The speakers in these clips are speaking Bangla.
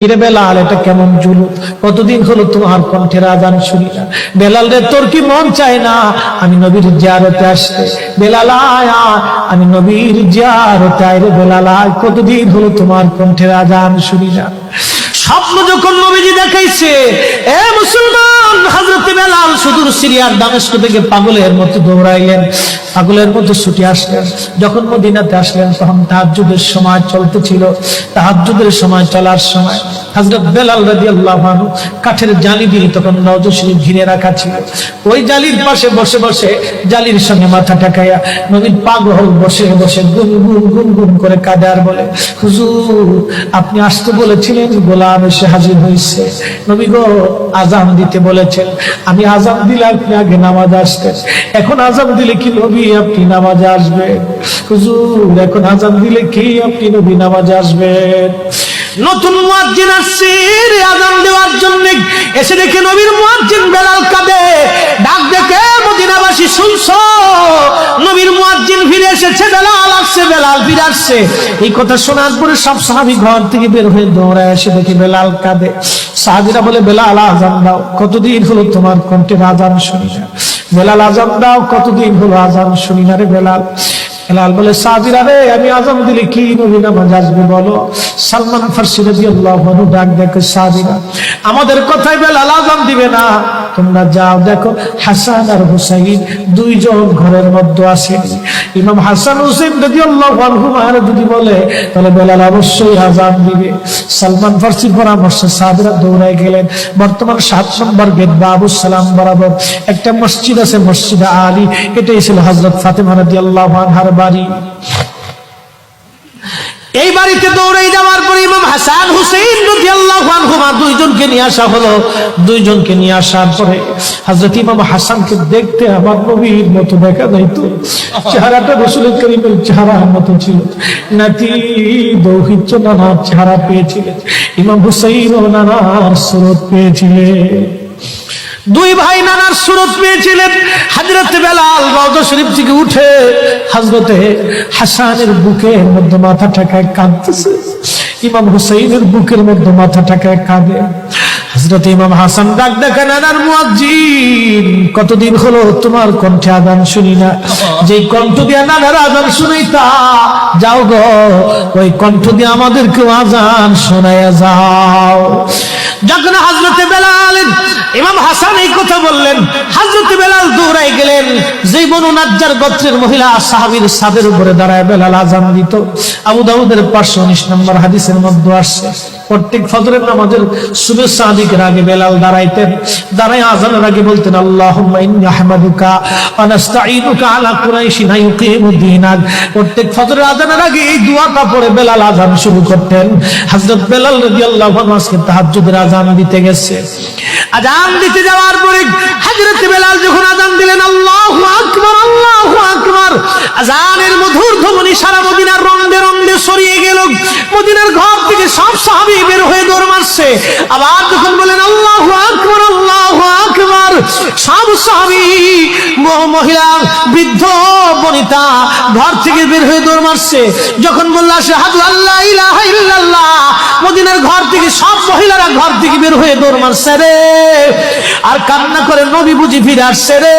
বেলাল, এটা কেমন জুলুম? কতদিন হলো তোমার কণ্ঠের আযান শুনি না। বেলাল রে, তোর কি মন চায় না আমি নবীর জিয়ারতে আসতে? বেলাল আয়, আমি নবীর জিয়ারতে আয় রে বেলাল আয়, কতদিন হলো তোমার কণ্ঠের আযান শুনি না। স্বপ্ন যখন নবীজি দেখাইছে, এ মুসলমান, হযরত বেলাল সুদূর সিরিয়ার দামেস্ক থেকে পাগলের মতো দৌড়াইলেন, পাগলের মতো ছুটে আসলেন। যখন মদিনাতে আসলেন তখন তাহাজ্জুদের সময় চলতেছিল। তাহাজ্জুদের সময় চলার সময় হযরত বেলাল রাদিয়াল্লাহু আনহু কাঠের জালি দিয়ে তখন রওজা শরীফ ঘিরে রাখা ছিল। ওই জালির পাশে বসে বসে জালির সঙ্গে মাথা ঠেকাইয়া নবীর পাগল বসে বসে গুনগুন গুনগুন করে কাঁদে আর বলে, হুজুর আপনি আসতে বলেছিলেন, গোলাম এসে হাজির হয়েছে। নবী গো, আযান দিতে বলেছেন, আমি আযান দিলে আপনি আগে নামাজ আসতেন, এখন আযান দিলে কি নবী আপনি নামাজে আসবেন? হুজুর এখন আযান দিলে কি আপনি নবী নামাজে আসবেন? নতুন মুয়াজ্জিন আসছে আযান দেওয়ার জন্য, এসে দেখে নবীর মুয়াজ্জিন বেলাল কাঁদে। ডাক দেখে মদিনাবাসী শুনছো, নবীর মুয়াজ্জিন ফিরে এসেছে, বেলাল আসছে, বেলাল ফিরে আসছে। এই কথা শোনার পরে সব সাহাবী ঘর থেকে বের হয়ে দৌড়ায় এসে দেখে বেলাল কাঁদে। সাহাবীরা বলে, বেলাল আযান দাও, কতদিন হলো তোমার কণ্ঠের আযান শুনি না। বেলাল আযান দাও, কতদিন হলো আযান শুনি না রে বেলাল। বেলাল বলে, সাহাবীরা রে, আমি আযান দিলে কি নবী নামাজ আসবে বলো? সালমান ফারসি রাদিয়াল্লাহু আনহু ডাক দেখে, সাহাবীরা আমাদের কথাই বেলাল আযান দিবে না, তোমরা যাও দেখো হাসান আর হুসাইন দুইজন ঘরের মধ্যে আছে। ইমাম হাসান হুসাইন রাদিয়াল্লাহু আনহুমা যদি বলে তাহলে বেলাল অবশ্যই আযান দিবে। সালমান ফারসির পরামর্শে সাহাবীরা দৌড়ায় গেলেন। বর্তমান 7 নম্বর গেট বাবুস সালাম বরাবর একটা মসজিদ আছে, মসজিদে আলী। এটাই ছিল হযরত ফাতেমা রাদিয়াল্লাহু আনহার বাড়ি। এই বাড়িতে দৌড়ে যাওয়ার পরে ইমাম হাসান হুসাইন রাদিয়াল্লাহু আনহুমা দুইজনকে নিয়ে আসা হলো। দুইজনকে নিয়ে আসার পরে হযরত ইমাম হাসানকে দেখতে আমার নবীর মতো দেখা যাইতো, চেহারাটা রাসূল করিমের চেহারার মতো ছিল। নাতি দৌহিত্র নানার চেহারা পেয়েছিলেন, ইমাম হুসাইন ও নানার সুরত পেয়েছিলেন। দুই ভাই নানার সুরত পেয়েছিলেন। হযরত বেলাল রওজা শরীফ থেকে উঠে হযরতে হাসানের বুকের মধ্যে মাথা ঠেকায় কাঁদতেছে, ইমাম হুসাইনের বুকের মধ্যে মাথা ঠেকায় কাঁদে। হযরত ইমাম হাসান ডাক দেখে, নানার মুয়াজ্জিন, কতদিন হলো তোমার কণ্ঠে আযান শুনি না। যেই কণ্ঠ দিয়ে নানার আযান শুনাইতা, যাও গো ওই কণ্ঠ দিয়ে আমাদেরকে আযান শোনায়া যাও। যখন হযরতে বেলাল ইমাম হাসান এই কথা বললেন, হযরতে বেলাল দৌড়ায় গেলেন। যেই বনু নাজ্জার গোত্রের মহিলা সাহাবীর ছাদের উপরে দাঁড়ায় বেলাল আযান দিত। আবু দাউদের 519 নম্বর হাদিসের মধ্যে আসছে, প্রত্যেক ফজরের নামাজের শুভেচ্ছা আদিকের আগে বেলাল দাঁড়াইতেন। দাঁড়ায় আযানের আগে বলতেন, আল্লাহুম্মা ইন্নী আহমাদুকা ওয়া নাস্তাঈনুকা আলা কুরাইশিন ইউকিমুদ্দীনাক। প্রত্যেক ফজরের আযানের আগে এই দোয়াটা পড়ে বেলাল আযান শুরু করতেন। হযরত বেলাল রাদিয়াল্লাহু আনহু আজকে তাহাজ্জুদের আযান দিতে গেছে। আযান দিতে যাওয়ার পরে হযরত বেলাল যখন আযান দিলেন, আল্লাহু আকবার, আল্লাহু আকবার, আযানের মধুর ধ্বনি সারা মদিনার রন্দে রন্দে ছড়িয়ে গেল। মদিনার ঘর থেকে সব সাহাবী বের হয়ে দৌড় মারছে। আবার যখন বলেন আল্লাহু আকবার, আল্লাহু আকবার, সব সাহাবী, মহিলা, বৃদ্ধ, বনিতা ঘর থেকে বের হয়ে দৌড় মারছে। যখন বলল আশহাদু আল্লা ইলাহা ইল্লাল্লাহ, মদিনার ঘর থেকে সব মহিলারা ঘর থেকে বের হয়ে দৌড় মারছে রে, আর কান্না করে, নবী বুঝি ফিরে আসছে রে।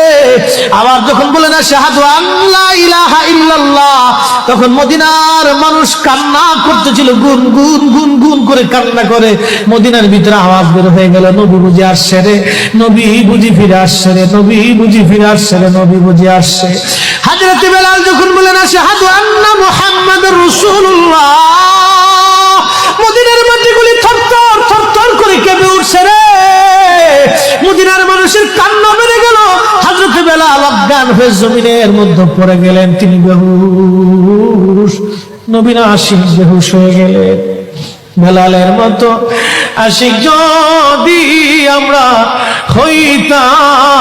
আবার যখন বলেন আশহাদু আল্লা ইলাহা ইল্লাল্লাহ, তখন মদিনার মানুষ কান্না করতেছিল, গুন গুন গুন গুন করে কান্না করে। মদিনার ভিতরে আওয়াজ বের হয়ে গেল, নবী বুঝি আসছে রে, নবী বুঝি ফিরে আসছে রে, নবী বুঝি ফিরে আসছে রে, নবী বুঝি আসছে। হযরত বেলাল যখন বলেন আশহাদু আন্না মুহাম্মাদুর রাসূলুল্লাহ, মদিনার মাটিগুলি থরথর থরথর করে কেঁপে উঠছে রে। মদিনার মানুষের কান্না বেড়ে গেল। হযরত বেলাল অজ্ঞান হয়ে জমিনের মধ্যে পড়ে গেলেন, তিনি বেহুশ। নবীর আশিক বেহুশ হয়ে গেলেন। বেলালের মতো আশিক যদি আমরা হইতাম।